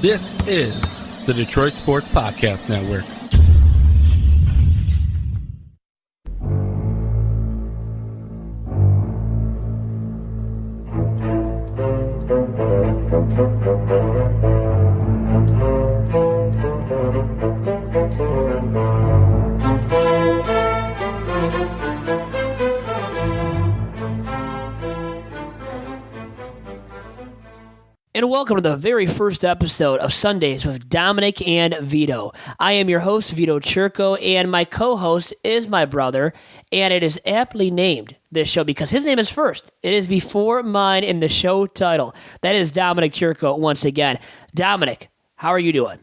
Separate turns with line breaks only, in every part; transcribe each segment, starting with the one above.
This is the Detroit Sports Podcast Network.
And welcome to the very first episode of Sundays with Dominic and Vito. I am your host, Vito Chirco, and my co-host is my brother, and it is aptly named this show because his name is first. It is before mine in the show title. That is Dominic Chirco once again. Dominic, how are you doing?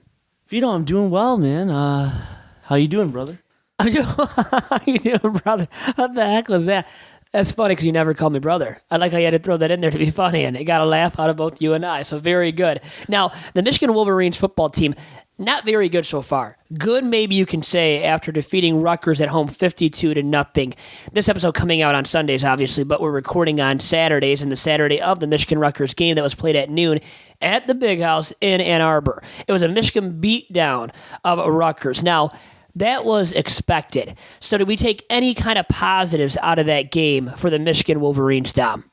Vito, I'm doing well, man. How you doing, brother?
I'm doing How you doing, brother? What the heck was that? That's funny because you never called me brother. I like how you had to throw that in there to be funny, and it got a laugh out of both you and I, so very good. Now, the Michigan Wolverines football team, not very good so far. Good, maybe you can say, after defeating Rutgers at home 52-0. This episode coming out on Sundays, obviously, but we're recording on Saturdays, and the Saturday of the Michigan-Rutgers game that was played at noon at the Big House in Ann Arbor. It was a Michigan beatdown of Rutgers. Now, that was expected. So did we take any kind of positives out of that game for the Michigan Wolverines, Dom?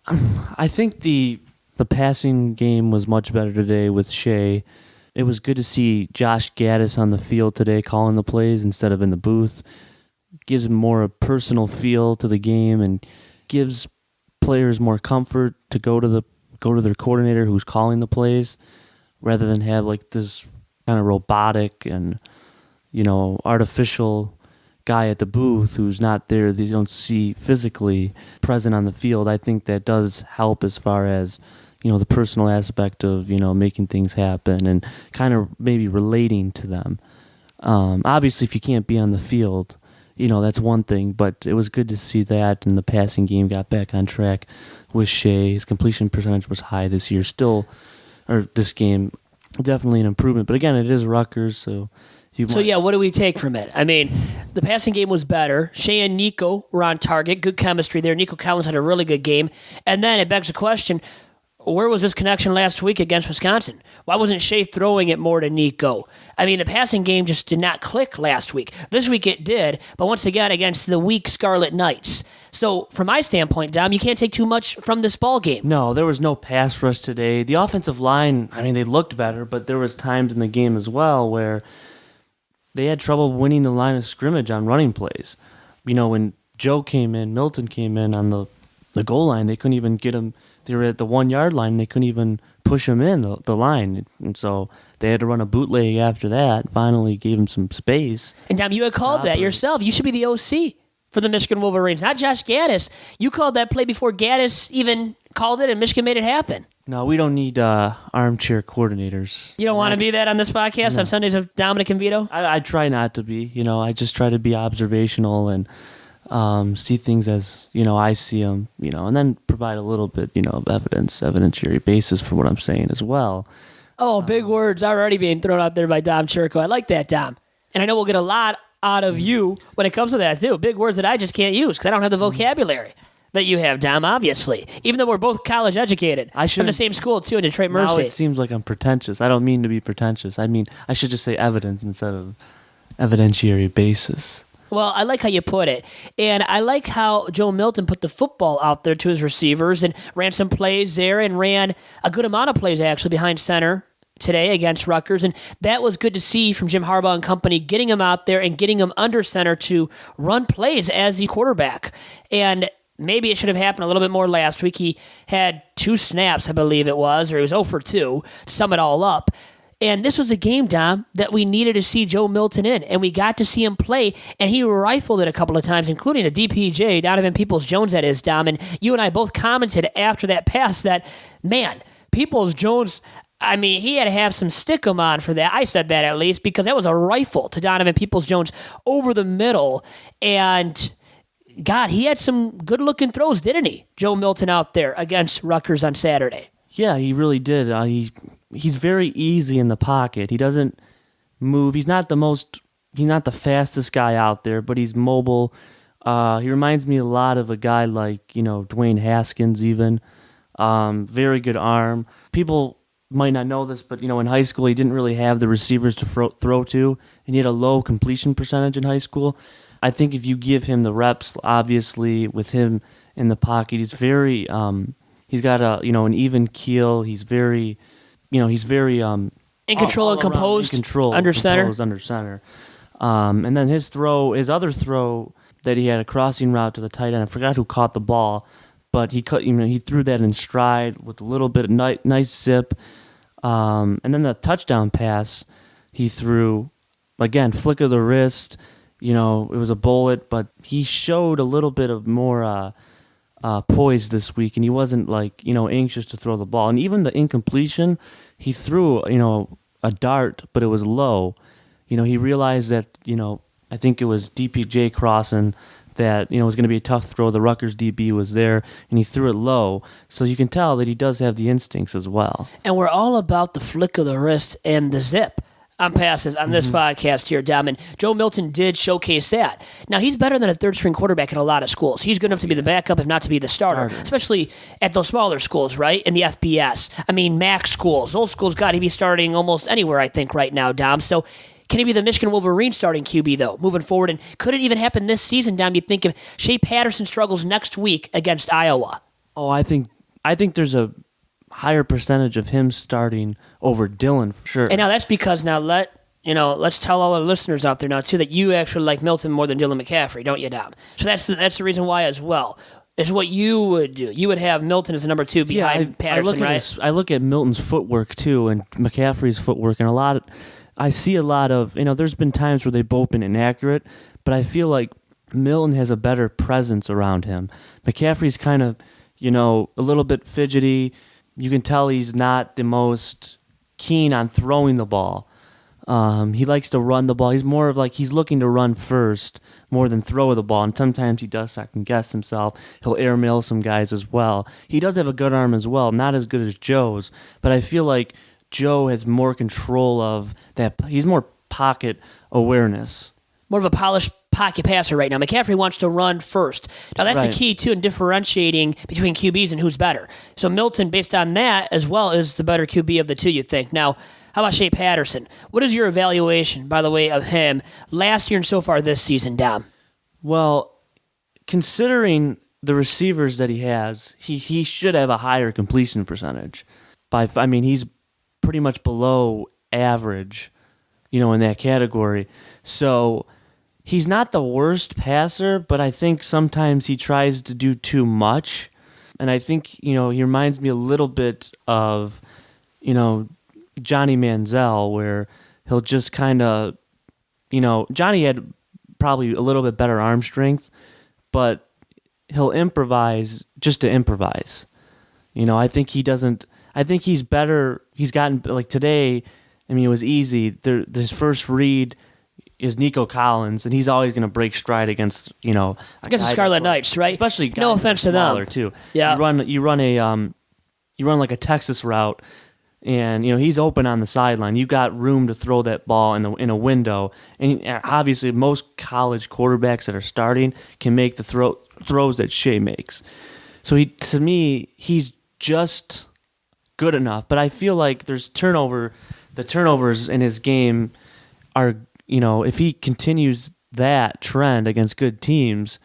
I think the passing game was much better today with Shea. It was good to see Josh Gaddis on the field today calling the plays instead of in the booth. Gives him more a personal feel to the game and gives players more comfort to go to their coordinator who's calling the plays rather than have like this kind of robotic and artificial guy at the booth who's not there, they don't see physically present on the field. I think that does help as far as, the personal aspect of, making things happen and kind of maybe relating to them. Obviously, if you can't be on the field, that's one thing, but it was good to see that, and the passing game got back on track with Shea. His completion percentage was high this game, definitely an improvement. But again, it is Rutgers, so
what do we take from it? I mean, the passing game was better. Shea and Nico were on target. Good chemistry there. Nico Collins had a really good game. And then it begs the question, where was this connection last week against Wisconsin? Why wasn't Shea throwing it more to Nico? I mean, the passing game just did not click last week. This week it did, but once again against the weak Scarlet Knights. So from my standpoint, Dom, you can't take too much from this ball game.
No, there was no pass rush today. The offensive line, they looked better, but there was times in the game as well where they had trouble winning the line of scrimmage on running plays. When Milton came in on the goal line, they couldn't even get him. They were at the 1 yard line. They couldn't even push him in the line. And so they had to run a bootleg after that. Finally gave him some space.
And Dom, you had called that yourself. You should be the OC for the Michigan Wolverines, not Josh Gaddis. You called that play before Gaddis even called it, and Michigan made it happen.
No, we don't need armchair coordinators.
You don't want to be that on this podcast on Sundays with Dominic and Vito?
I try not to be. I just try to be observational and see things as, I see them, and then provide a little bit, of evidentiary basis for what I'm saying as well.
Oh, big words already being thrown out there by Dom Chirco. I like that, Dom. And I know we'll get a lot out of you when it comes to that, too. Big words that I just can't use because I don't have the vocabulary that you have, Dom, obviously. Even though we're both college educated. From the same school, too, in Detroit Mercy.
Now it seems like I'm pretentious. I don't mean to be pretentious. I mean, I should just say evidence instead of evidentiary basis.
Well, I like how you put it. And I like how Joe Milton put the football out there to his receivers and ran some plays there and ran a good amount of plays, actually, behind center today against Rutgers. And that was good to see from Jim Harbaugh and company, getting him out there and getting him under center to run plays as the quarterback. And maybe it should have happened a little bit more last week. He had 2 snaps, I believe it was, or he was 0 for 2 to sum it all up. And this was a game, Dom, that we needed to see Joe Milton in, and we got to see him play, and he rifled it a couple of times, including a DPJ, Donovan Peoples-Jones, that is, Dom. And you and I both commented after that pass that, man, Peoples-Jones, he had to have some stickum on for that. I said that at least, because that was a rifle to Donovan Peoples-Jones over the middle, and God, he had some good-looking throws, didn't he? Joe Milton out there against Rutgers on Saturday.
Yeah, he really did. He's very easy in the pocket. He doesn't move. He's not the fastest guy out there, but he's mobile. He reminds me a lot of a guy like, Dwayne Haskins even. Very good arm. People might not know this, but in high school he didn't really have the receivers to throw to, and he had a low completion percentage in high school. I think if you give him the reps, obviously with him in the pocket, he's very he's got an even keel. He's very in
control and composed under center.
And then his other throw that he had a crossing route to the tight end. I forgot who caught the ball, but he threw that in stride with a little bit of nice zip. And then the touchdown pass he threw, again, flick of the wrist. It was a bullet, but he showed a little bit of more poise this week, and he wasn't anxious to throw the ball. And even the incompletion, he threw a dart, but it was low. He realized that I think it was DPJ crossing that was going to be a tough throw. The Rutgers DB was there, and he threw it low. So you can tell that he does have the instincts as well.
And we're all about the flick of the wrist and the zip on passes on this podcast here, Dom. And Joe Milton did showcase that. Now, he's better than a third-string quarterback in a lot of schools. He's good enough to be the backup, if not to be the starter, especially at those smaller schools, right, in the FBS. I mean, MAC schools. Those schools got to be starting almost anywhere, I think, right now, Dom. So can he be the Michigan Wolverines starting QB, though, moving forward? And could it even happen this season, Dom? You think if Shea Patterson struggles next week against Iowa?
Oh, I think there's a higher percentage of him starting over Dillon for sure.
And now that's because let's tell all our listeners out there now too that you actually like Milton more than Dylan McCaffrey, don't you, Dom? So that's the reason why as well. Is what you would do. You would have Milton as the number 2 behind Patterson, right?
I look at Milton's footwork too, and McCaffrey's footwork, and I see a lot of, there's been times where they've both been inaccurate, but I feel like Milton has a better presence around him. McCaffrey's kind of, a little bit fidgety. You can tell he's not the most keen on throwing the ball. He likes to run the ball. He's more of he's looking to run first more than throw the ball, and sometimes he does second guess himself. He'll airmail some guys as well. He does have a good arm as well, not as good as Joe's, but I feel like Joe has more control of that. He's more pocket awareness.
More of a polished pocket passer right now. McCaffrey wants to run first. Now, that's the key, too, in differentiating between QBs and who's better. So Milton, based on that, as well, is the better QB of the two, you'd think. Now, how about Shea Patterson? What is your evaluation, by the way, of him last year and so far this season, Dom?
Well, considering the receivers that he has, he should have a higher completion percentage. He's pretty much below average, in that category. So he's not the worst passer, but I think sometimes he tries to do too much. And I think, he reminds me a little bit of, Johnny Manziel, where he'll just kind of, Johnny had probably a little bit better arm strength, but he'll improvise just to improvise. I think he's better. He's gotten, today, it was easy. His first read is Nico Collins, and he's always going to break stride against,
against the Scarlet Knights, right?
Especially
no offense to them,
too.
Yeah,
you run like a Texas route, and he's open on the sideline. You got room to throw that ball in a window, and obviously most college quarterbacks that are starting can make the throws that Shea makes. So to me, he's just good enough. But I feel like there's turnover. The turnovers in his game are, if he continues that trend against good teams,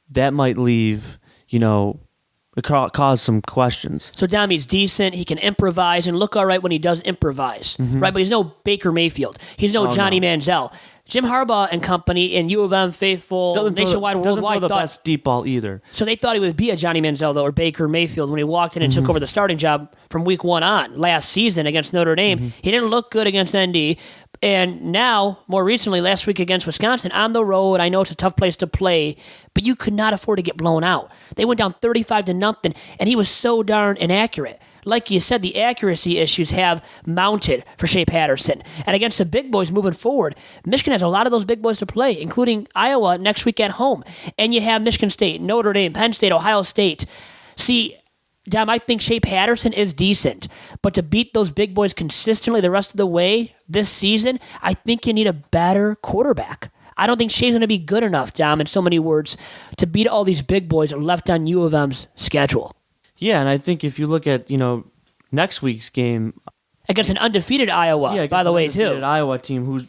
that might leave, cause some questions.
So Dom, he's decent. He can improvise and look all right when he does improvise, right? But he's no Baker Mayfield. He's no Johnny Manziel. Jim Harbaugh and company and U of M faithful nationwide,
worldwide
doesn't throw
the best deep ball either.
So they thought he would be a Johnny Manziel, though, or Baker Mayfield when he walked in and took over the starting job from week 1 on last season against Notre Dame. He didn't look good against ND. And now, more recently, last week against Wisconsin, on the road, I know it's a tough place to play, but you could not afford to get blown out. They went down 35-0, and he was so darn inaccurate. Like you said, the accuracy issues have mounted for Shea Patterson. And against the big boys moving forward, Michigan has a lot of those big boys to play, including Iowa next week at home. And you have Michigan State, Notre Dame, Penn State, Ohio State. See, Dom, I think Shea Patterson is decent, but to beat those big boys consistently the rest of the way this season, I think you need a better quarterback. I don't think Shea's going to be good enough, Dom, in so many words, to beat all these big boys left on U of M's schedule.
Yeah, and I think if you look at, next week's game,
Against an undefeated Iowa, by the way, too.
An Iowa team who's,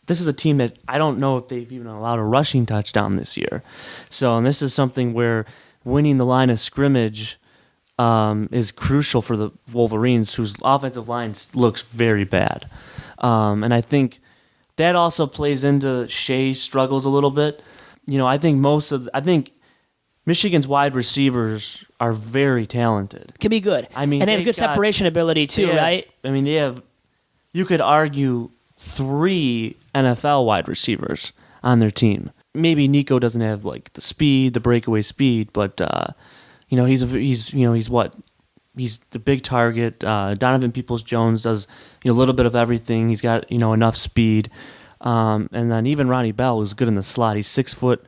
this is a team that I don't know if they've even allowed a rushing touchdown this year. So, and this is something where winning the line of scrimmage is crucial for the Wolverines, whose offensive line looks very bad. And I think that also plays into Shea's struggles a little bit. I think Michigan's wide receivers are very talented.
Can be good. And they have good separation ability too, right?
You could argue 3 NFL wide receivers on their team. Maybe Nico doesn't have the speed, the breakaway speed, but he's the big target. Donovan Peoples-Jones does a little bit of everything. He's got enough speed, and then even Ronnie Bell, who's good in the slot. He's 6 foot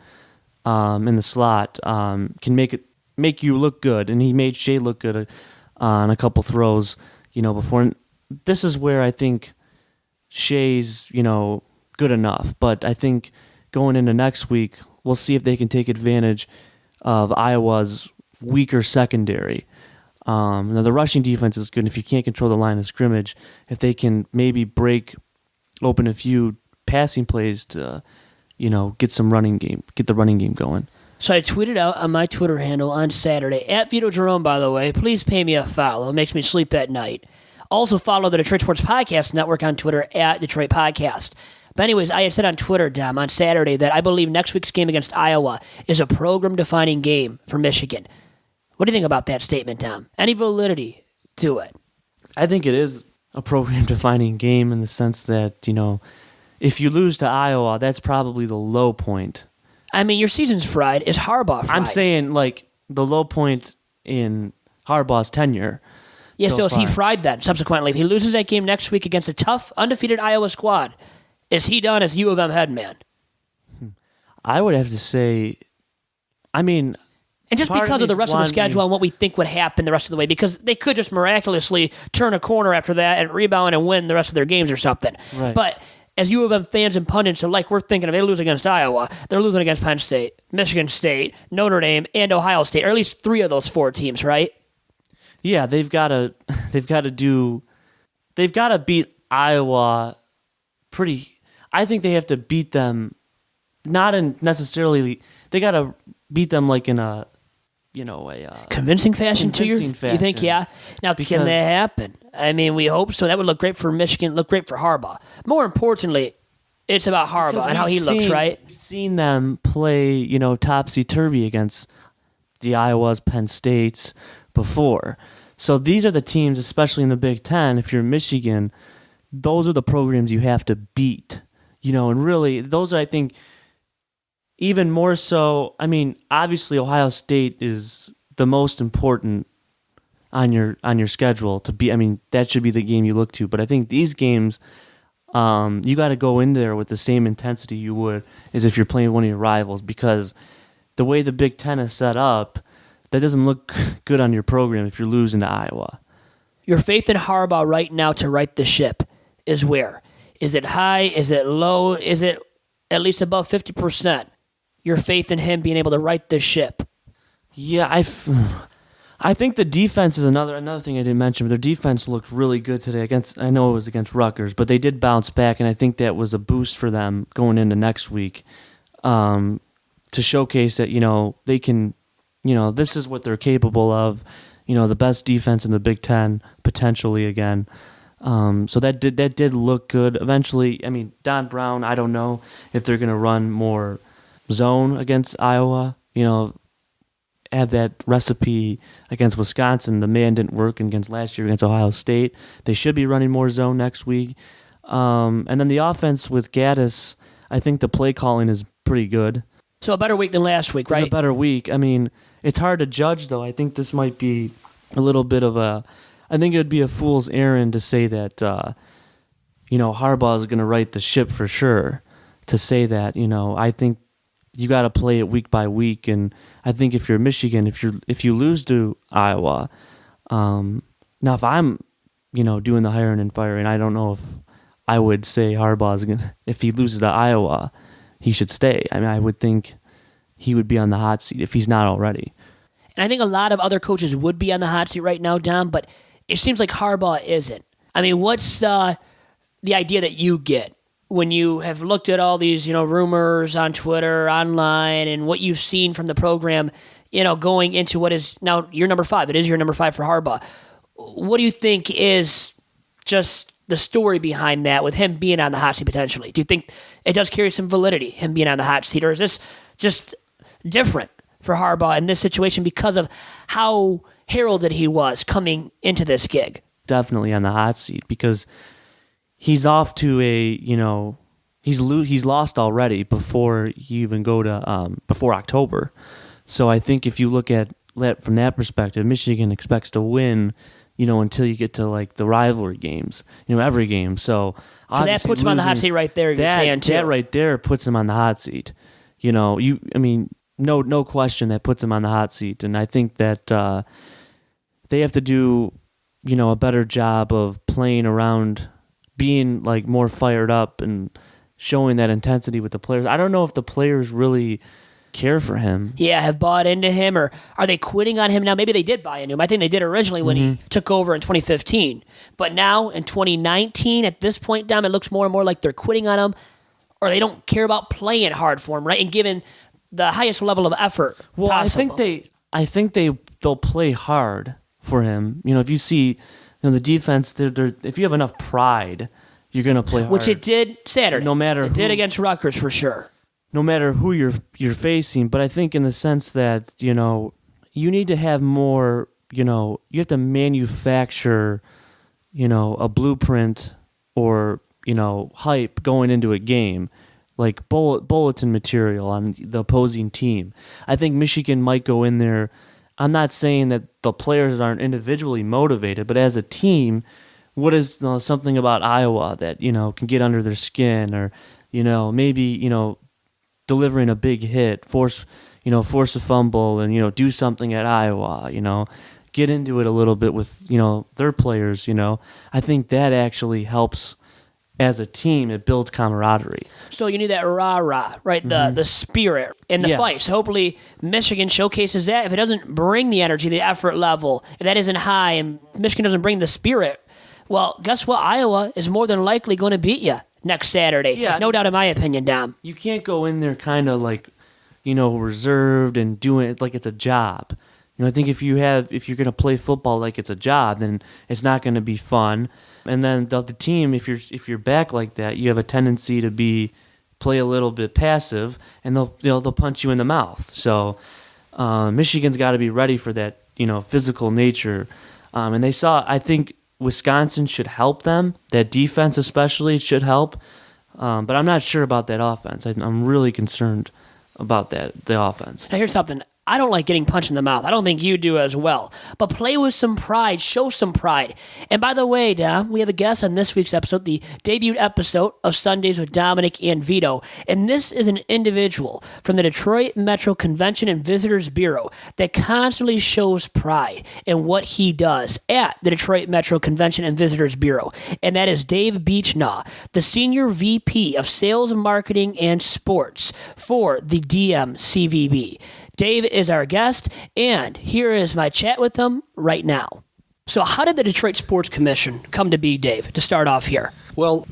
in the slot. Can make you look good, and he made Shea look good on a couple throws. Before. This is where I think Shea's good enough, but I think going into next week, we'll see if they can take advantage of Iowa's weaker secondary. Now the rushing defense is good. If you can't control the line of scrimmage, if they can maybe break open a few passing plays to, get the running game going.
So I tweeted out on my Twitter handle on Saturday, @Vito Jerome, by the way. Please pay me a follow. It makes me sleep at night. Also follow the Detroit Sports Podcast Network on Twitter @Detroit Podcast. But anyways, I had said on Twitter, Dom, on Saturday that I believe next week's game against Iowa is a program-defining game for Michigan. What do you think about that statement, Dom? Any validity to it?
I think it is a program-defining game in the sense that, if you lose to Iowa, that's probably the low point.
Your season's fried. Is Harbaugh fried?
I'm saying, the low point in Harbaugh's tenure.
Yeah, so is he fried then, subsequently? If he loses that game next week against a tough, undefeated Iowa squad, is he done as U of M head man?
I would have to say, and
just because of the rest of the schedule and what we think would happen the rest of the way, because they could just miraculously turn a corner after that and rebound and win the rest of their games or something.
Right.
But as U of M fans and pundits are we're thinking if they lose against Iowa, they're losing against Penn State, Michigan State, Notre Dame, and Ohio State, or at least 3 of those 4 teams, right?
Yeah, they've got to beat Iowa pretty. I think they have to beat them, not in necessarily. They got to beat them in a,
convincing fashion too. You think, yeah? Now, can that happen? We hope so. That would look great for Michigan. Look great for Harbaugh. More importantly, it's about Harbaugh and how he looks, right?
We've seen them play, topsy-turvy against the Iowas, Penn States before. So these are the teams, especially in the Big Ten, if you're Michigan, those are the programs you have to beat. And really, those are, I think, even more so. Obviously, Ohio State is the most important on your schedule to be. That should be the game you look to. But I think these games, you got to go in there with the same intensity you would as if you're playing one of your rivals, because the way the Big Ten is set up, that doesn't look good on your program if you're losing to Iowa.
Your faith in Harbaugh right now to right the ship is where? Is it high? Is it low? Is it at least above 50%? Your faith in him being able to right this ship.
Yeah, I think the defense is another thing I didn't mention, but their defense looked really good today I know it was against Rutgers, but they did bounce back, and I think that was a boost for them going into next week to showcase that, they can, this is what they're capable of, the best defense in the Big Ten, potentially again. So that did look good. Eventually, Don Brown, I don't know if they're going to run more zone against Iowa, have that recipe against Wisconsin. The man didn't work against last year against Ohio State. They should be running more zone next week. And then the offense with Gaddis, I think the play calling is pretty good.
So a better week than last week, right?
It's a better week. It's hard to judge, though. I think this might be a little bit of I think it would be a fool's errand to say that, Harbaugh is going to right the ship for sure. To say that, I think you got to play it week by week, and I think if you're Michigan, if you lose to Iowa, now if I'm, doing the hiring and firing, I don't know if I would say Harbaugh's gonna. If he loses to Iowa, he should stay. I would think he would be on the hot seat if he's not already.
And I think a lot of other coaches would be on the hot seat right now, Dom, but it seems like Harbaugh isn't. I mean, what's the idea that you get when you have looked at all these, rumors on Twitter, online, and what you've seen from the program, going into what is now your number 5? It is your number 5 for Harbaugh. What do you think is just the story behind that with him being on the hot seat potentially? Do you think it does carry some validity, him being on the hot seat, or is this just different for Harbaugh in this situation because of how heralded he was coming into this gig?
Definitely on the hot seat because he's off to he's lost already before you even go to before October. So I think if you look at from that perspective, Michigan expects to win, until you get to like the rivalry games, every game. So
that puts him on the hot seat right there.
That right there puts him on the hot seat. No question that puts him on the hot seat. And I think that they have to do, a better job of playing around, being like more fired up and showing that intensity with the players. I don't know if the players really care for him.
Yeah, have bought into him, or are they quitting on him now? Maybe they did buy into him. I think they did originally when he took over in 2015. But now in 2019, at this point, Dom, it looks more and more like they're quitting on him, or they don't care about playing hard for him, right? And giving the highest level of effort possible.
I think they'll play hard for him. If you see the defense, if you have enough pride, you're going to play hard.
Which it did Saturday.
It
did against Rutgers for sure.
No matter who you're facing, but I think in the sense that you need to have more. You have to manufacture, a blueprint or hype going into a game, like bulletin material on the opposing team. I think Michigan might go in there. I'm not saying that the players aren't individually motivated, but as a team, what is something about Iowa that can get under their skin, or maybe delivering a big hit, force a fumble, and do something at Iowa, get into it a little bit with their players. I think that actually helps as a team. It builds camaraderie.
So you need that rah-rah, right? The spirit in the fight. So hopefully Michigan showcases that. If it doesn't bring the energy, the effort level, if that isn't high, and Michigan doesn't bring the spirit, well, guess what? Iowa is more than likely going to beat you next Saturday.
Yeah.
No doubt in my opinion, Dom.
You can't go in there kind of like, reserved and doing it like it's a job. I think if you're going to play football like it's a job, then it's not going to be fun. And then the team, if you're back like that, you have a tendency to play a little bit passive, and they'll punch you in the mouth. So Michigan's got to be ready for that, physical nature. And I think Wisconsin should help them. That defense especially should help. But I'm not sure about that offense. I'm really concerned about the offense.
Now here's something. I don't like getting punched in the mouth. I don't think you do as well. But play with some pride. Show some pride. And by the way, Dom, we have a guest on this week's episode, the debut episode of Sundays with Dominic and Vito. And this is an individual from the Detroit Metro Convention and Visitors Bureau that constantly shows pride in what he does at the Detroit Metro Convention and Visitors Bureau. And that is Dave Beachnau, the Senior VP of Sales, Marketing, and Sports for the DMCVB. Dave is our guest, and here is my chat with him right now. So how did the Detroit Sports Commission come to be, Dave, to start off here?
Well,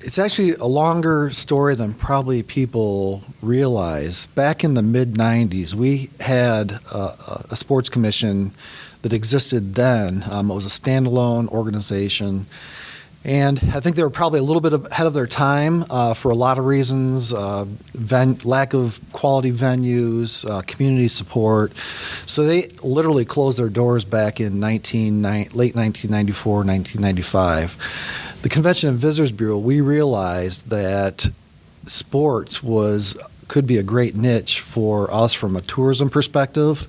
it's actually a longer story than probably people realize. Back in the mid-'90s, we had a sports commission that existed then. It was a standalone organization. And I think they were probably a little bit ahead of their time for a lot of reasons, lack of quality venues, community support. So they literally closed their doors back in late 1994, 1995. The Convention and Visitors Bureau, we realized that sports could be a great niche for us from a tourism perspective.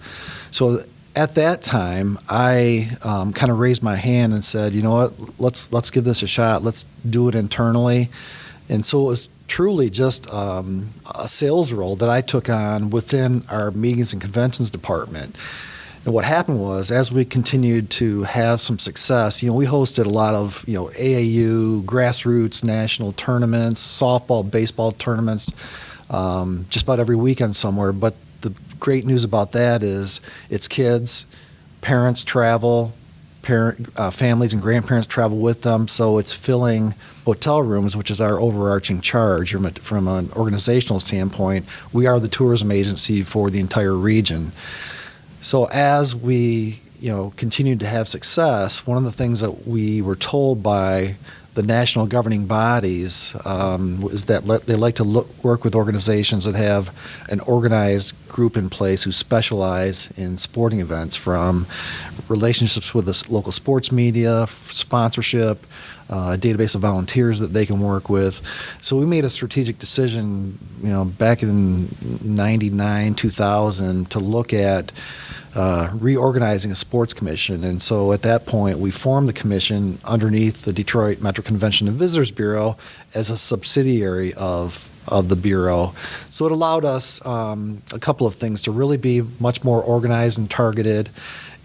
So at that time, I kind of raised my hand and said, you know what, let's give this a shot. Let's do it internally. And so it was truly just a sales role that I took on within our meetings and conventions department. And what happened was, as we continued to have some success, we hosted a lot of, AAU, grassroots, national tournaments, softball, baseball tournaments, just about every weekend somewhere. But the great news about that is it's kids, parents travel, families and grandparents travel with them, so it's filling hotel rooms, which is our overarching charge from an organizational standpoint. We are the tourism agency for the entire region. So as we continued to have success, one of the things that we were told by the national governing bodies was that they like to work with organizations that have an organized group in place who specialize in sporting events, from relationships with the local sports media, sponsorship, a database of volunteers that they can work with. So we made a strategic decision, back in 99, 2000, to look at reorganizing a sports commission. And so at that point, we formed the commission underneath the Detroit Metro Convention and Visitors Bureau as a subsidiary of the Bureau. So it allowed us a couple of things: to really be much more organized and targeted.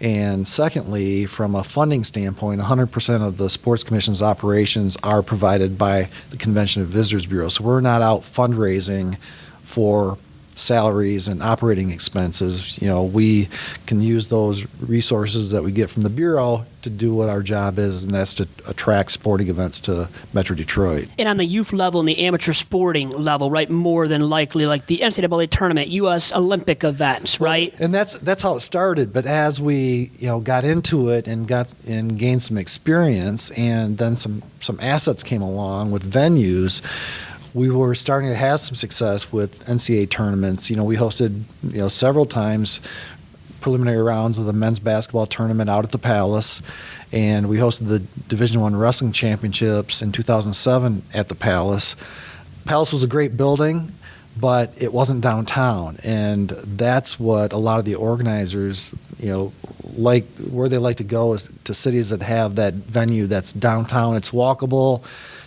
And secondly, from a funding standpoint, 100% of the Sports Commission's operations are provided by the Convention and Visitors Bureau. So we're not out fundraising for salaries and operating expenses. We can use those resources that we get from the Bureau to do what our job is, and that's to attract sporting events to Metro Detroit.
And on the youth level and the amateur sporting level, right, more than likely, like the NCAA tournament, U.S. Olympic events, right?
And that's how it started. But as we got into it and gained some experience, and then some assets came along with venues, we were starting to have some success with NCAA tournaments. We hosted several times preliminary rounds of the men's basketball tournament out at the Palace, and we hosted the Division I Wrestling Championships in 2007 at the Palace. Palace was a great building, but it wasn't downtown, and that's what a lot of the organizers like. Where they like to go is to cities that have that venue that's downtown. It's walkable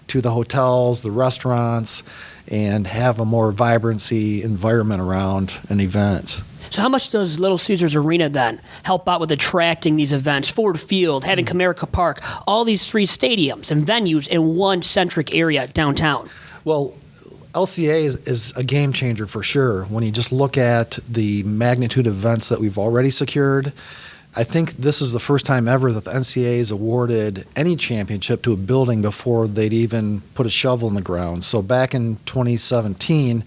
to the hotels, the restaurants, and have a more vibrancy environment around an event.
So how much does Little Caesars Arena then help out with attracting these events? Ford Field, having Comerica Park, all these three stadiums and venues in one centric area downtown.
Well, LCA is a game changer for sure. When you just look at the magnitude of events that we've already secured, I think this is the first time ever that the NCAA has awarded any championship to a building before they'd even put a shovel in the ground. So back in 2017,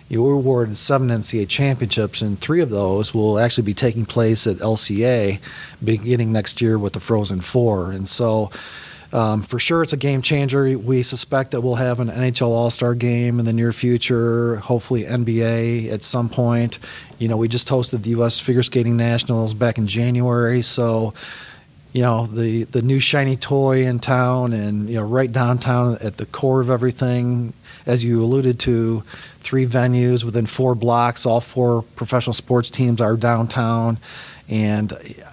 you were awarded 7 NCAA championships, and 3 of those will actually be taking place at LCA beginning next year with the Frozen Four. And so for sure it's a game changer. We suspect that we'll have an NHL All-Star game in the near future, hopefully NBA at some point. We just hosted the U.S. Figure Skating Nationals back in January, so the new shiny toy in town, and right downtown at the core of everything, as you alluded to, 3 venues within 4 blocks. All 4 professional sports teams are downtown, and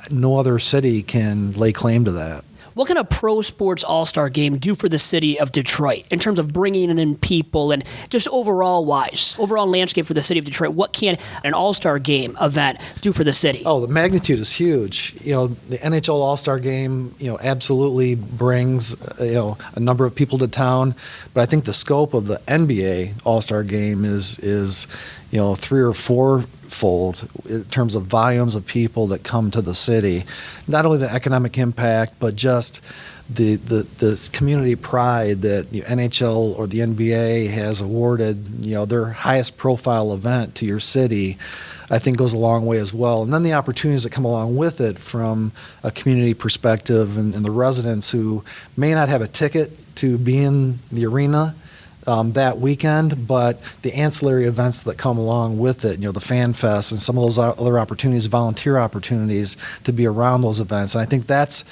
no other city can lay claim to that.
What can a pro sports all-star game do for the city of Detroit in terms of bringing in people and just overall landscape for the city of Detroit? What can an all-star game event do for the city?
Oh, the magnitude is huge. The NHL All-Star Game, absolutely brings, a number of people to town. But I think the scope of the NBA All-Star Game is 3 or 4-fold in terms of volumes of people that come to the city. Not only the economic impact, but just the community pride that the NHL or the NBA has awarded, their highest profile event to your city, I think goes a long way as well. And then the opportunities that come along with it from a community perspective, and the residents who may not have a ticket to be in the arena that weekend, but the ancillary events that come along with it, the Fan Fest and some of those other opportunities, volunteer opportunities to be around those events. And I think that's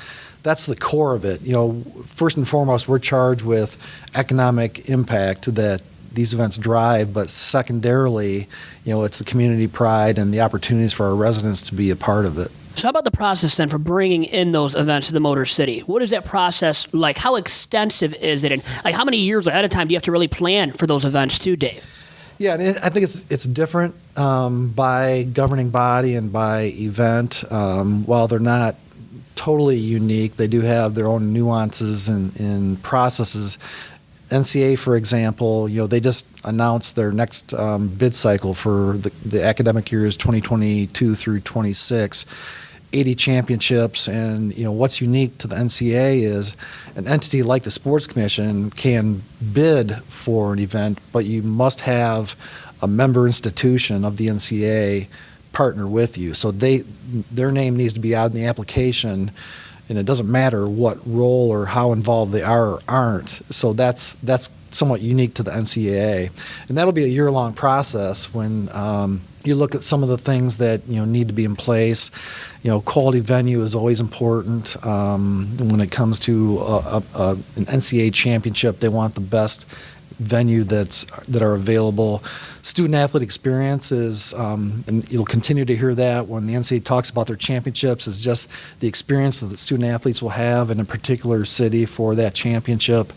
the core of it. First and foremost, we're charged with economic impact that these events drive, but secondarily, it's the community pride and the opportunities for our residents to be a part of it.
So how about the process then for bringing in those events to the Motor City? What is that process like? How extensive is it? And how many years ahead of time do you have to really plan for those events too, Dave?
Yeah, and I think it's different by governing body and by event. While they're not totally unique, they do have their own nuances and processes. NCAA, for example, they just announced their next bid cycle for the academic years 2022 through 26. 80 championships. And what's unique to the NCAA is an entity like the Sports Commission can bid for an event, but you must have a member institution of the NCAA partner with you. So their name needs to be out in the application, and it doesn't matter what role or how involved they are or aren't. So that's somewhat unique to the NCAA, and that'll be a year-long process. When you look at some of the things that need to be in place, quality venue is always important. When it comes to an NCAA championship, they want the best venue that are available. Student athlete experience is, and you'll continue to hear that when the NCAA talks about their championships, is just the experience that the student athletes will have in a particular city for that championship.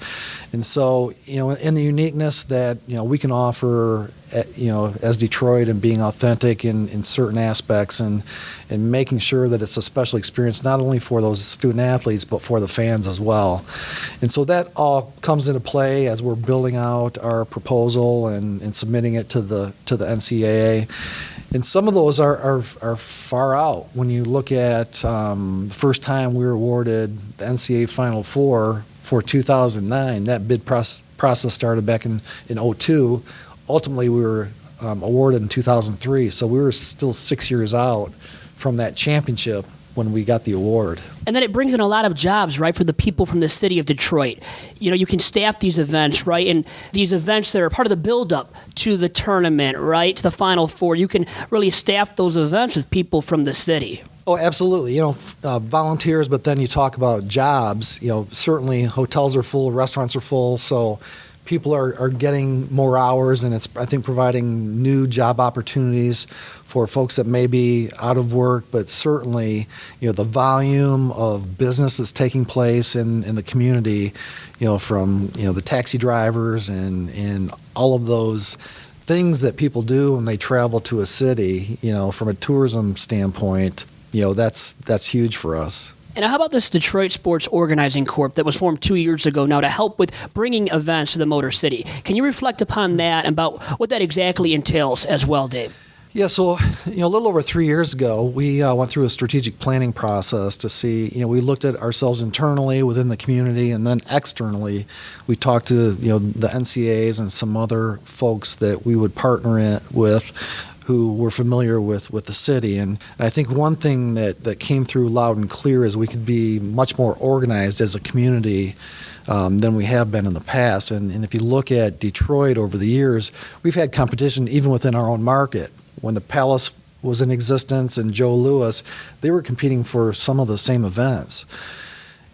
And so, in the uniqueness that we can offer, as Detroit, and being authentic in certain aspects, and making sure that it's a special experience not only for those student athletes but for the fans as well. And so that all comes into play as we're building out our proposal and submitting it to the NCAA. And some of those are far out. When you look at the first time we were awarded the NCAA Final Four for 2009, that bid process started back in 2002. Ultimately, we were awarded in 2003, so we were still 6 years out from that championship when we got the award.
And then it brings in a lot of jobs, right, for the people from the city of Detroit. You can staff these events, right, and these events that are part of the build-up to the tournament, right, to the Final Four. You can really staff those events with people from the city.
Oh, absolutely. Volunteers, but then you talk about jobs. Certainly hotels are full, restaurants are full, so people are getting more hours, and it's, I think, providing new job opportunities for folks that may be out of work, but certainly, the volume of business that's taking place in the community, from, the taxi drivers and all of those things that people do when they travel to a city, from a tourism standpoint, that's huge for us.
And how about this Detroit Sports Organizing Corp that was formed 2 years ago now to help with bringing events to the Motor City? Can you reflect upon that and about what that exactly entails as well, Dave?
Yeah, so a little over 3 years ago, we went through a strategic planning process to see. We looked at ourselves internally within the community, and then externally, we talked to the NCAAs and some other folks that we would partner with, who were familiar with the city. And I think one thing that came through loud and clear is we could be much more organized as a community than we have been in the past. And if you look at Detroit over the years, we've had competition even within our own market. When the Palace was in existence and Joe Louis, they were competing for some of the same events.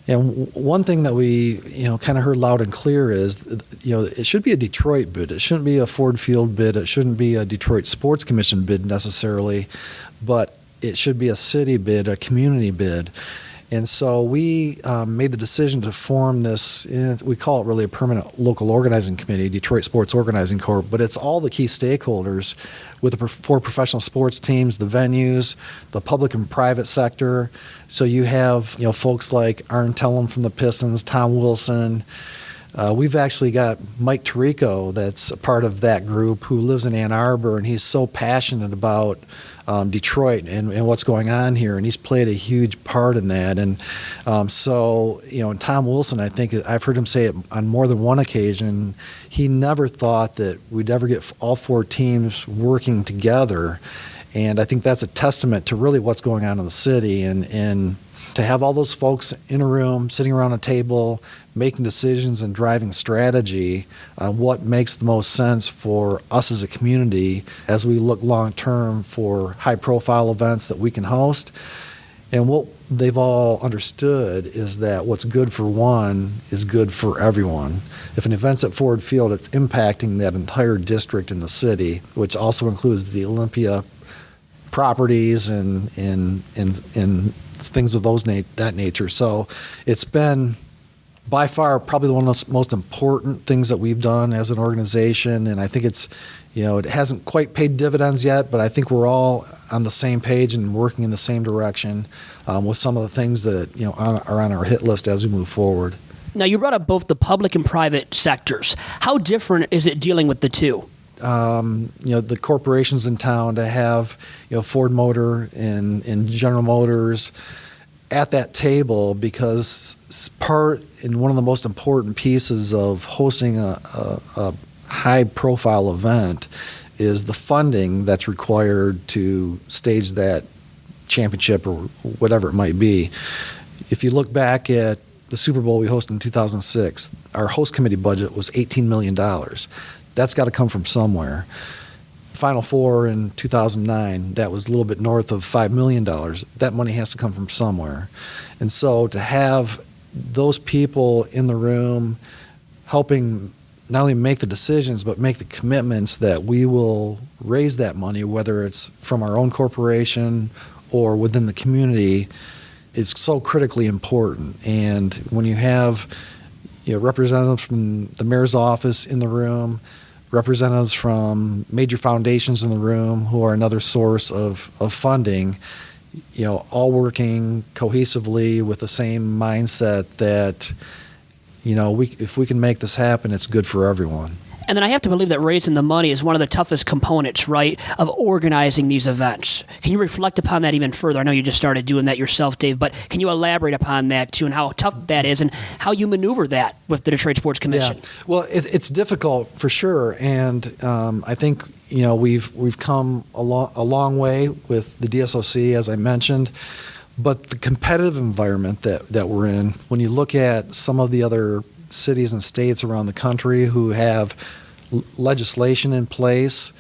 And one thing that we, kind of heard loud and clear is, it should be a Detroit bid. It shouldn't be a Ford Field bid. It shouldn't be a Detroit Sports Commission bid necessarily, but it should be a city bid, a community bid. And so we made the decision to form this, we call it really a permanent local organizing committee, Detroit Sports Organizing Corp, but it's all the key stakeholders with the four professional sports teams, the venues, the public and private sector. So you have, folks like Arn Tellem from the Pistons, Tom Wilson. We've actually got Mike Chirco that's a part of that group, who lives in Ann Arbor, and he's so passionate about Detroit and what's going on here, and he's played a huge part in that. And so, and Tom Wilson, I think I've heard him say it on more than one occasion, he never thought that we'd ever get all four teams working together. And I think that's a testament to really what's going on in the city, and to have all those folks in a room, sitting around a table, making decisions and driving strategy on what makes the most sense for us as a community as we look long-term for high-profile events that we can host. And what they've all understood is that what's good for one is good for everyone. If an event's at Ford Field, it's impacting that entire district in the city, which also includes the Olympia properties and things of that nature. So it's been by far probably one of the most important things that we've done as an organization, and I think it's, it hasn't quite paid dividends yet, but I think we're all on the same page and working in the same direction with some of the things that are on our hit list as we move forward.
Now, you brought up both the public and private sectors. How different is it dealing with the two?
the corporations in town to have, Ford Motor and General Motors at that table, because one of the most important pieces of hosting a high-profile event is the funding that's required to stage that championship or whatever it might be. If you look back at the Super Bowl we hosted in 2006, our host committee budget was $18 million. That's got to come from somewhere. Final Four in 2009, that was a little bit north of $5 million. That money has to come from somewhere. And so to have those people in the room helping not only make the decisions, but make the commitments that we will raise that money, whether it's from our own corporation or within the community, is so critically important. And when you have representatives from the mayor's office in the room, representatives from major foundations in the room who are another source of funding, all working cohesively with the same mindset that, if we can make this happen, it's good for everyone.
And then I have to believe that raising the money is one of the toughest components, right, of organizing these events. Can you reflect upon that even further? I know you just started doing that yourself, Dave, but can you elaborate upon that too, and how tough that is, and how you maneuver that with the Detroit Sports Commission?
Yeah. Well, it's difficult for sure, and I think we've come a long way with the DSOC, as I mentioned. But the competitive environment that we're in, when you look at some of the other cities and states around the country who have legislation in place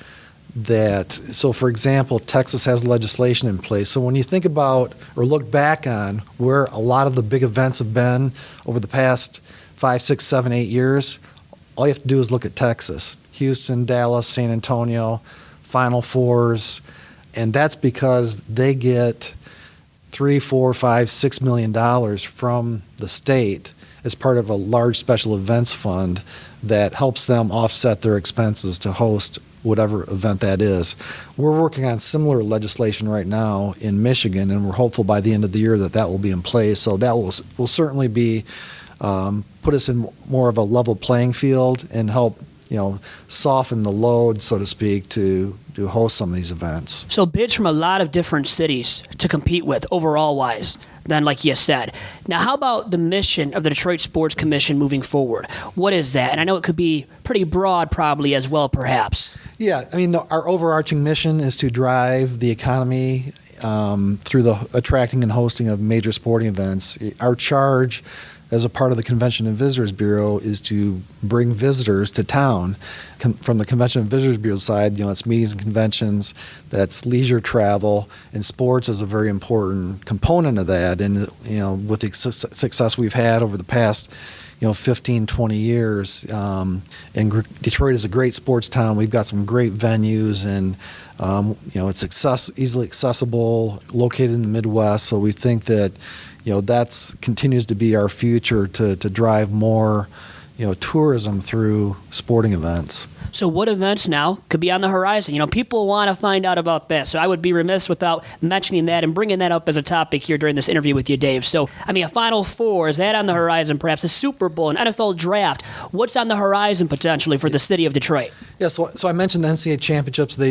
so for example, Texas has legislation in place. So when you think about or look back on where a lot of the big events have been over the past 5, 6, 7, 8 years, all you have to do is look at Texas. Houston, Dallas, San Antonio, Final Fours, and that's because they get $3, $4, $5, $6 million from the state as part of a large special events fund that helps them offset their expenses to host whatever event that is. We're working on similar legislation right now in Michigan, and we're hopeful by the end of the year that will be in place. So that will certainly be put us in more of a level playing field and help soften the load, so to speak, to host some of these events.
So bids from a lot of different cities to compete with overall-wise, then, like you said. Now, how about the mission of the Detroit Sports Commission moving forward? What is that? And I know it could be pretty broad probably as well, perhaps.
Yeah, I mean, our overarching mission is to drive the economy through the attracting and hosting of major sporting events. Our charge as a part of the Convention and Visitors Bureau is to bring visitors to town. From the Convention and Visitors Bureau side, it's meetings and conventions, that's leisure travel, and sports is a very important component of that. And with the success we've had over the past 15, 20 years, and Detroit is a great sports town. We've got some great venues, and it's easily accessible, located in the Midwest. So we think that that continues to be our future to drive more tourism through sporting events.
So what events now could be on the horizon? People want to find out about this. So I would be remiss without mentioning that and bringing that up as a topic here during this interview with you, Dave. So, a Final Four, is that on the horizon? Perhaps a Super Bowl, an NFL draft. What's on the horizon potentially for the city of Detroit?
Yeah, so I mentioned the NCAA championships. They,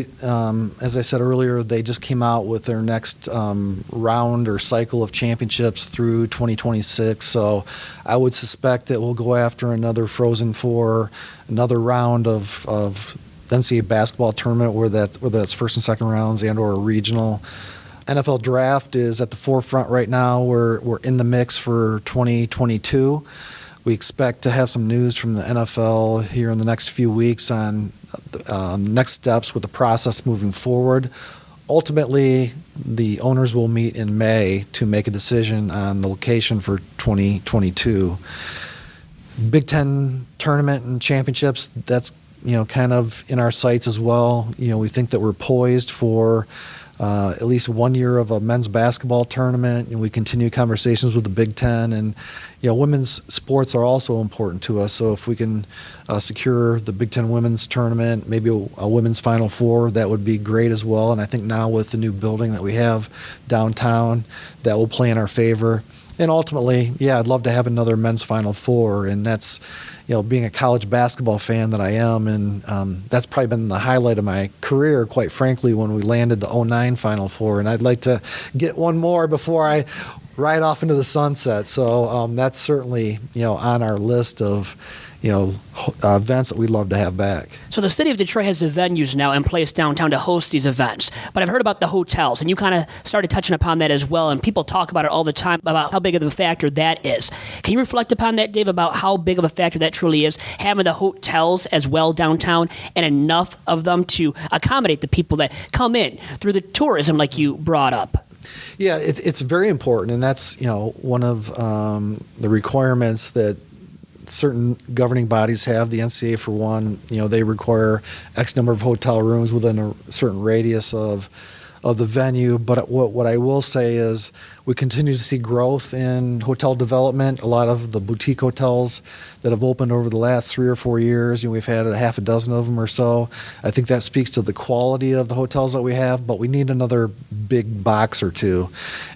as I said earlier, they just came out with their next round or cycle of championships through 2026. So I would suspect that we'll go after another Frozen Four, another round of the NCAA basketball tournament, whether that's first and second rounds and or a regional. NFL draft is at the forefront right now. We're in the mix for 2022. We expect to have some news from the NFL here in the next few weeks on next steps with the process moving forward. Ultimately, the owners will meet in May to make a decision on the location for 2022. Big Ten tournament and championships, that's kind of in our sights as well. We think that we're poised for at least 1 year of a men's basketball tournament, and we continue conversations with the Big Ten. And women's sports are also important to us. So if we can secure the Big Ten women's tournament, maybe a women's Final Four, that would be great as well. And I think now with the new building that we have downtown, that will play in our favor. And ultimately, yeah, I'd love to have another men's Final Four, and that's, being a college basketball fan that I am, and that's probably been the highlight of my career, quite frankly, when we landed the 2009 Final Four, and I'd like to get one more before I ride off into the sunset. So that's certainly, on our list of, events that we'd love to have back.
So the city of Detroit has the venues now in place downtown to host these events, but I've heard about the hotels, and you kind of started touching upon that as well, and people talk about it all the time about how big of a factor that is. Can you reflect upon that, Dave, about how big of a factor that truly is, having the hotels as well downtown and enough of them to accommodate the people that come in through the tourism like you brought up?
Yeah, it's very important, and that's, one of the requirements that certain governing bodies have. The NCAA, for one, they require X number of hotel rooms within a certain radius of the venue. But what I will say is we continue to see growth in hotel development. A lot of the boutique hotels that have opened over the last 3 or 4 years, we've had a half a dozen of them or so. I think that speaks to the quality of the hotels that we have, but we need another big box or two.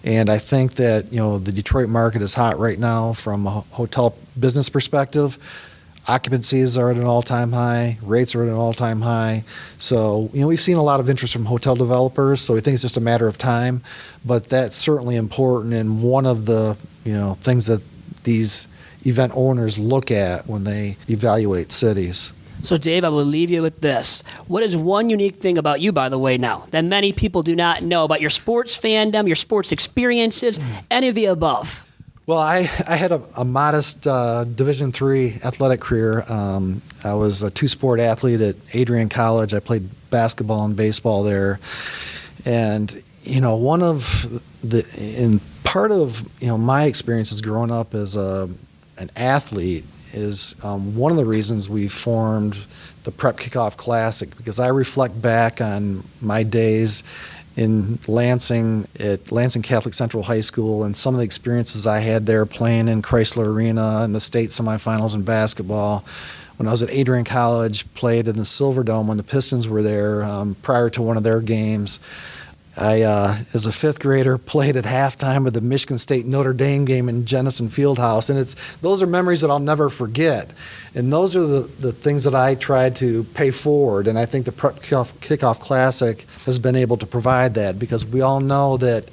And I think that, the Detroit market is hot right now from a hotel business perspective. Occupancies are at an all-time high. Rates are at an all-time high. So, we've seen a lot of interest from hotel developers, so we think it's just a matter of time. But that's certainly important, and one of the, things that these event owners look at when they evaluate cities.
So, Dave, I will leave you with this. What is one unique thing about you, by the way, now, that many people do not know about your sports fandom, your sports experiences, any of the above?
Well, I had a modest Division III athletic career. I was a two-sport athlete at Adrian College. I played basketball and baseball there. And, one of part of, my experiences growing up as an athlete is one of the reasons we formed the Prep Kickoff Classic, because I reflect back on my days in Lansing at Lansing Catholic Central High School and some of the experiences I had there playing in Chrysler Arena in the state semifinals in basketball. When I was at Adrian College, played in the Silverdome when the Pistons were there prior to one of their games. I, as a fifth grader, played at halftime of the Michigan State Notre Dame game in Jennison Fieldhouse, and those are memories that I'll never forget. And those are the things that I tried to pay forward, and I think the Prep Kickoff Classic has been able to provide that, because we all know that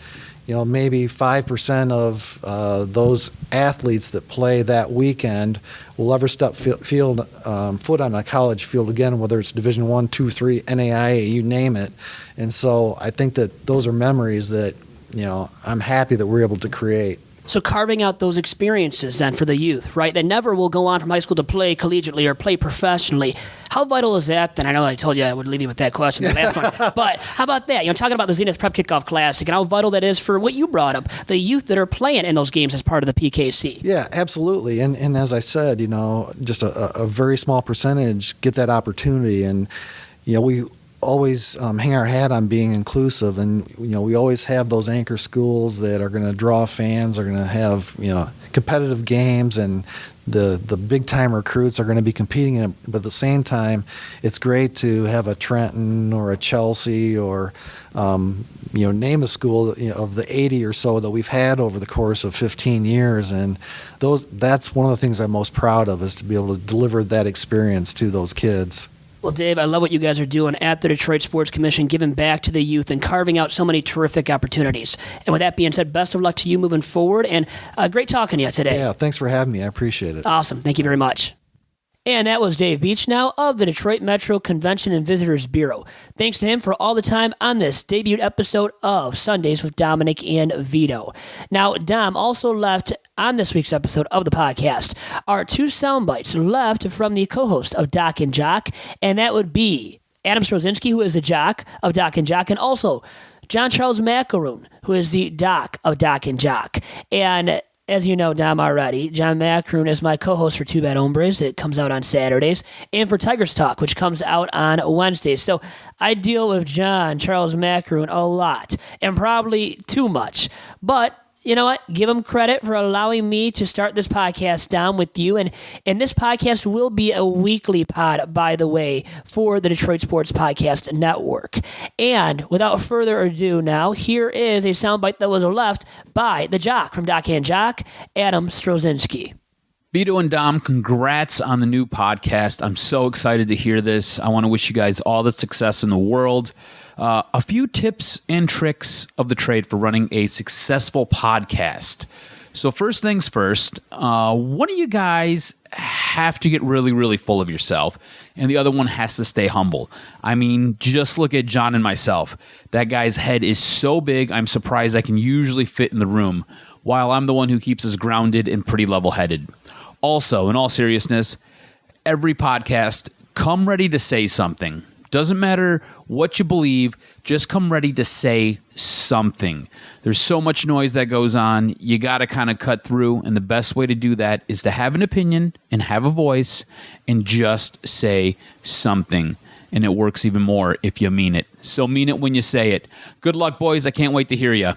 maybe 5% of those athletes that play that weekend will ever step foot on a college field again, whether it's Division I, II, III, NAIA, you name it. And so I think that those are memories that, I'm happy that we're able to create.
So carving out those experiences then for the youth, right, that never will go on from high school to play collegiately or play professionally. How vital is that then? I know I told you I would leave you with that question, the last one. But how about that? Talking about the Zenith Prep Kickoff Classic and how vital that is for what you brought up, the youth that are playing in those games as part of the PKC.
Yeah, absolutely. And as I said, just a very small percentage get that opportunity. And, we always hang our hat on being inclusive, and we always have those anchor schools that are going to draw fans, are going to have competitive games, and the big time recruits are going to be competing in it. But at the same time, it's great to have a Trenton or a Chelsea or name a school of the 80 or so that we've had over the course of 15 years, and that's one of the things I'm most proud of, is to be able to deliver that experience to those kids.
Well, Dave, I love what you guys are doing at the Detroit Sports Commission, giving back to the youth and carving out so many terrific opportunities. And with that being said, best of luck to you moving forward, and great talking to you today.
Yeah, thanks for having me. I appreciate it.
Awesome. Thank you very much. And that was Dave Beachnau of the Detroit Metro Convention and Visitors Bureau. Thanks to him for all the time on this debut episode of Sundays with Dominic and Vito. Now, Dom also left on this week's episode of the podcast are 2 sound bites left from the co-host of Doc and Jock, and that would be Adam Strozinski, who is the Jock of Doc and Jock, and also John Charles Macaroon, who is the Doc of Doc and Jock. And as you know, Dom, already, John Macaroon is my co-host for Two Bad Hombres. It comes out on Saturdays. And for Tigers Talk, which comes out on Wednesdays. So I deal with John Charles Macaroon a lot, and probably too much. But you know what? Give them credit for allowing me to start this podcast down with you. And this podcast will be a weekly pod, by the way, for the Detroit Sports Podcast Network. And without further ado now, here is a soundbite that was left by the Jock from Doc and Jock, Adam Strozinski.
Vito and Dom, congrats on the new podcast. I'm so excited to hear this. I want to wish you guys all the success in the world. A few tips and tricks of the trade for running a successful podcast. So first things first, one of you guys have to get really, really full of yourself, and the other one has to stay humble. I mean, just look at John and myself. That guy's head is so big, I'm surprised I can usually fit in the room, while I'm the one who keeps us grounded and pretty level-headed. Also, in all seriousness, every podcast, come ready to say something. Doesn't matter what you believe, just come ready to say something. There's so much noise that goes on, you got to kind of cut through, and the best way to do that is to have an opinion and have a voice and just say something. And it works even more if you mean it. So mean it when you say it. Good luck, boys. I can't wait to hear you.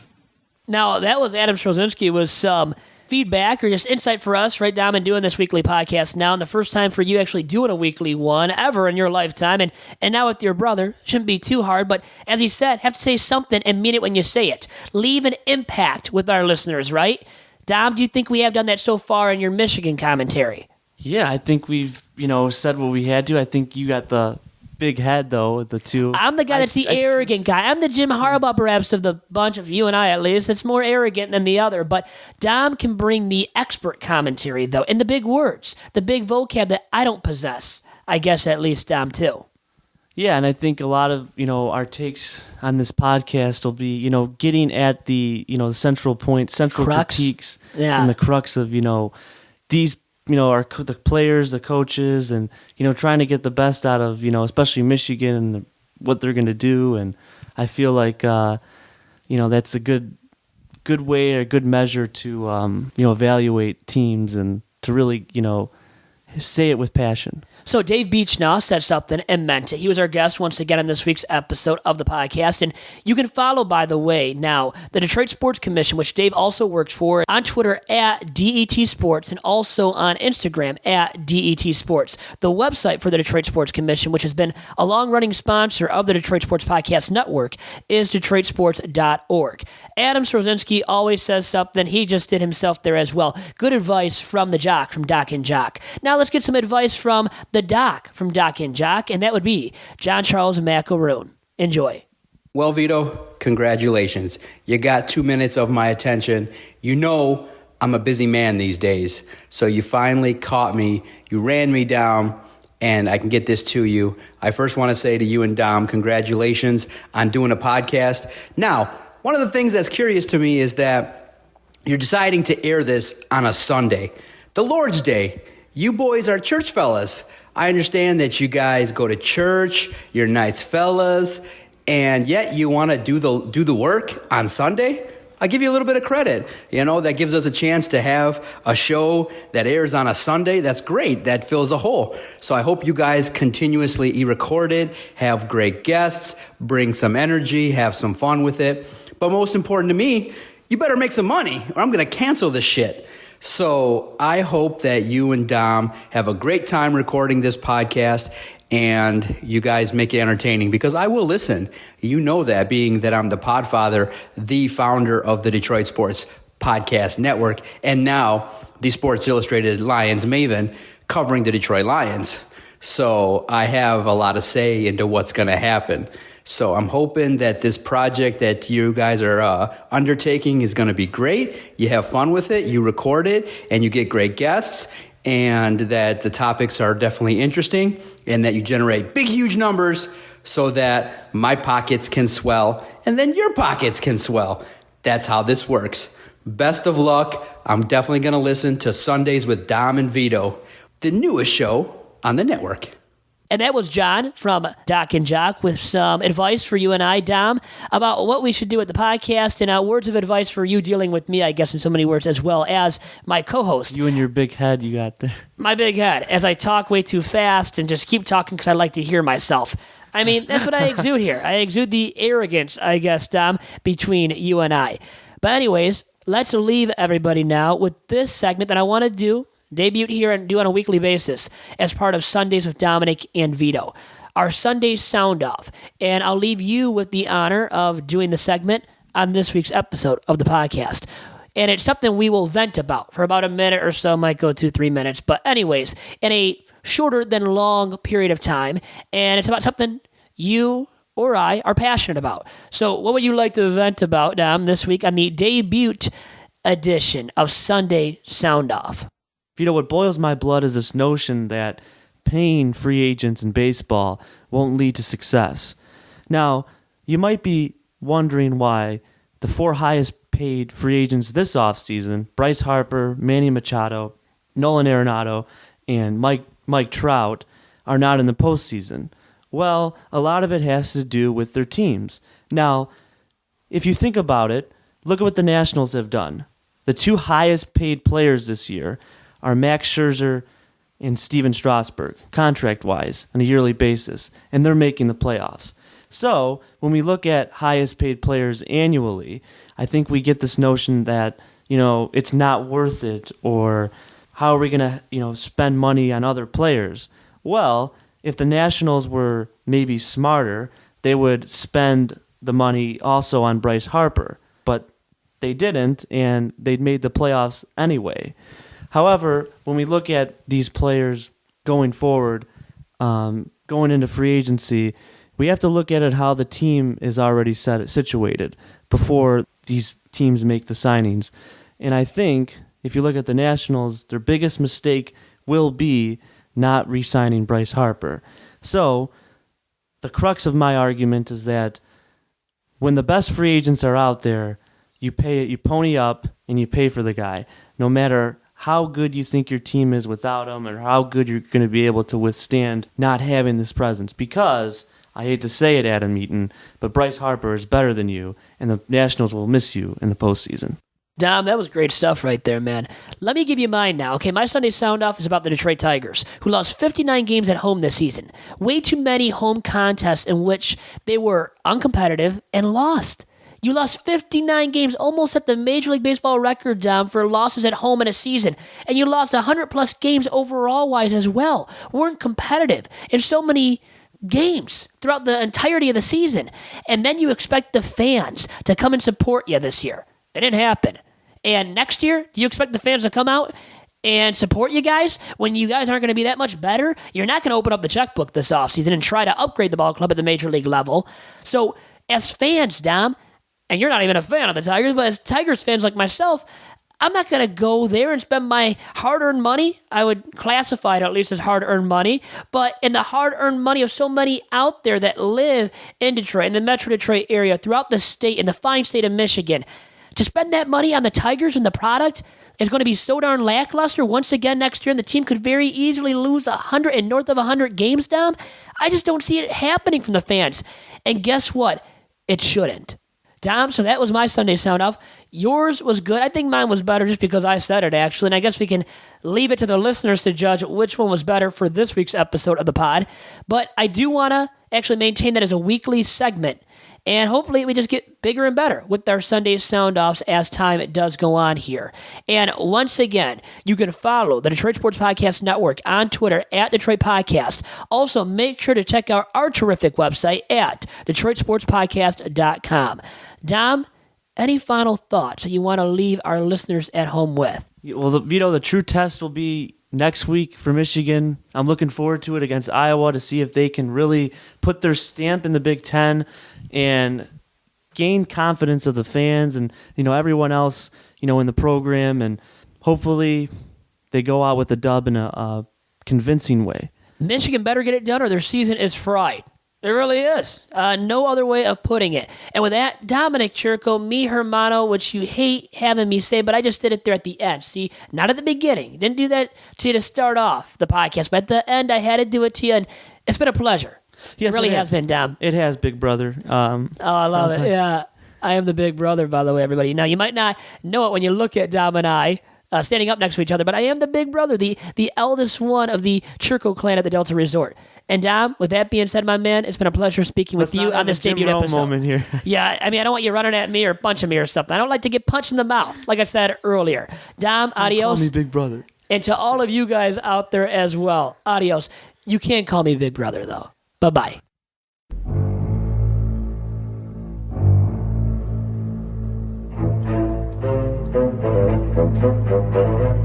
Now, that was Adam Strozinski with some feedback or just insight for us, right, Dom, in doing this weekly podcast now, and the first time for you actually doing a weekly one ever in your lifetime, and now with your brother. Shouldn't be too hard, but as he said, have to say something and mean it when you say it. Leave an impact with our listeners, right? Dom, do you think we have done that so far in your Michigan commentary?
Yeah, I think we've, said what we had to. I think you got the big head, though, the two.
I'm the guy that's the arrogant guy. I'm the Jim Harbaugh, perhaps, of the bunch of you and I, at least. That's more arrogant than the other. But Dom can bring the expert commentary, though, and the big words, the big vocab that I don't possess. I guess at least Dom, too.
Yeah, and I think a lot of, our takes on this podcast will be, getting at the, the central point, central
crux.
Critiques,
yeah.
And the crux of, these the players, the coaches, and, trying to get the best out of, especially Michigan and what they're going to do. And I feel like, that's a good way or a good measure to, evaluate teams and to really, say it with passion.
So Dave Beachnau said something and meant it. He was our guest once again on this week's episode of the podcast. And you can follow, by the way, now the Detroit Sports Commission, which Dave also works for, on Twitter at DET Sports and also on Instagram at DET Sports. The website for the Detroit Sports Commission, which has been a long-running sponsor of the Detroit Sports Podcast Network, is DetroitSports.org. Adam Strozinski always says something. He just did himself there as well. Good advice from the Jock from Doc and Jock. Now let's get some advice from the Doc from Doc and Jock, and that would be John Charles Macaroon. Enjoy.
Well, Vito, congratulations. You got 2 minutes of my attention. I'm a busy man these days, so you finally caught me. You ran me down, and I can get this to you. I first want to say to you and Dom, congratulations on doing a podcast. Now, one of the things that's curious to me is that you're deciding to air this on a Sunday, the Lord's Day. You boys are church fellas. I understand that you guys go to church, you're nice fellas, and yet you want to do the work on Sunday? I'll give you a little bit of credit. That gives us a chance to have a show that airs on a Sunday. That's great. That fills a hole. So I hope you guys continuously e-record it, have great guests, bring some energy, have some fun with it. But most important to me, you better make some money or I'm going to cancel this shit. So I hope that you and Dom have a great time recording this podcast and you guys make it entertaining because I will listen. You know that, being that I'm the podfather, the founder of the Detroit Sports Podcast Network, and now the Sports Illustrated Lions maven covering the Detroit Lions. So I have a lot of say into what's going to happen. So I'm hoping that this project that you guys are undertaking is going to be great. You have fun with it, you record it, and you get great guests, and that the topics are definitely interesting, and that you generate big, huge numbers so that my pockets can swell, and then your pockets can swell. That's how this works. Best of luck. I'm definitely going to listen to Sundays with Dom and Vito, the newest show on the network.
And that was John from Doc and Jock with some advice for you and I, Dom, about what we should do at the podcast and words of advice for you dealing with me, I guess, in so many words, as well as my co-host.
You and your big head you got there.
My big head, as I talk way too fast and just keep talking because I like to hear myself. I mean, that's what I exude here. I exude the arrogance, I guess, Dom, between you and I. But anyways, let's leave everybody now with this segment that I want to debut here and do on a weekly basis as part of Sundays with Dominic and Vito, our Sunday Sound Off. And I'll leave you with the honor of doing the segment on this week's episode of the podcast. And it's something we will vent about for about a minute or so, might go 2-3 minutes. But anyways, in a shorter than long period of time. And it's about something you or I are passionate about. So what would you like to vent about, Dom, this week on the debut edition of Sunday Sound Off?
Vito, what boils my blood is this notion that paying free agents in baseball won't lead to success. Now, you might be wondering why the 4 highest paid free agents this offseason, Bryce Harper, Manny Machado, Nolan Arenado, and Mike Trout, are not in the postseason. Well, a lot of it has to do with their teams. Now, if you think about it, look at what the Nationals have done. The 2 highest paid players this year are Max Scherzer and Steven Strasburg, contract-wise, on a yearly basis, and they're making the playoffs. So, when we look at highest paid players annually, I think we get this notion that, it's not worth it, or how are we going to, spend money on other players? Well, if the Nationals were maybe smarter, they would spend the money also on Bryce Harper, but they didn't, and they'd made the playoffs anyway. However, when we look at these players going forward, going into free agency, we have to look at it how the team is already situated before these teams make the signings. And I think if you look at the Nationals, their biggest mistake will be not re-signing Bryce Harper. So the crux of my argument is that when the best free agents are out there, you pony up and you pay for the guy, no matter how good you think your team is without him or how good you're going to be able to withstand not having this presence. Because, I hate to say it, Adam Eaton, but Bryce Harper is better than you, and the Nationals will miss you in the postseason.
Dom, that was great stuff right there, man. Let me give you mine now. Okay, my Sunday Sound Off is about the Detroit Tigers, who lost 59 games at home this season. Way too many home contests in which they were uncompetitive and lost. You lost 59 games, almost at the Major League Baseball record, Dom, for losses at home in a season. And you lost 100-plus games overall-wise as well. Weren't competitive in so many games throughout the entirety of the season. And then you expect the fans to come and support you this year. It didn't happen. And next year, do you expect the fans to come out and support you guys when you guys aren't going to be that much better? You're not going to open up the checkbook this offseason and try to upgrade the ball club at the Major League level. So as fans, Dom, and you're not even a fan of the Tigers, but as Tigers fans like myself, I'm not going to go there and spend my hard-earned money. I would classify it at least as hard-earned money, but in the hard-earned money of so many out there that live in Detroit, in the Metro Detroit area, throughout the state, in the fine state of Michigan, to spend that money on the Tigers and the product is going to be so darn lackluster once again next year, and the team could very easily lose 100 and north of 100 games down. I just don't see it happening from the fans. And guess what? It shouldn't. Dom, so that was my Sunday Sound Off. Yours was good. I think mine was better just because I said it, actually. And I guess we can leave it to the listeners to judge which one was better for this week's episode of the pod. But I do want to actually maintain that as a weekly segment. And hopefully we just get bigger and better with our Sunday Sound-Offs as time does go on here. And once again, you can follow the Detroit Sports Podcast Network on Twitter at Detroit Podcast. Also, make sure to check out our terrific website at DetroitSportsPodcast.com. Dom, any final thoughts that you want to leave our listeners at home with?
Well, Vito, the true test will be next week for Michigan. I'm looking forward to it against Iowa to see if they can really put their stamp in the Big Ten and gain confidence of the fans and everyone else in the program, and hopefully they go out with a dub in a convincing way.
Michigan better get it done or their season is fried. It really is. No other way of putting it. And with that, Dominic Chirco, mi hermano, which you hate having me say, but I just did it there at the end. See, not at the beginning. Didn't do that to you to start off the podcast, but at the end, I had to do it to you, and it's been a pleasure.
Yes,
it really has been, Dom.
It has, big brother.
I love it. Yeah. I am the big brother, by the way, everybody. Now, you might not know it when you look at Dom and I, standing up next to each other, but I am the big brother, the eldest one of the Chirco clan at the Delta Resort. And Dom, with that being said, my man, it's been a pleasure speaking with you on this debut episode.
Moment here.
Yeah, I mean, I don't want you running at me or punching me or something. I don't like to get punched in the mouth, like I said earlier. Dom, adios.
Call me big brother.
And to all of you guys out there as well, adios. You can't call me big brother, though. Bye-bye.
Thank you.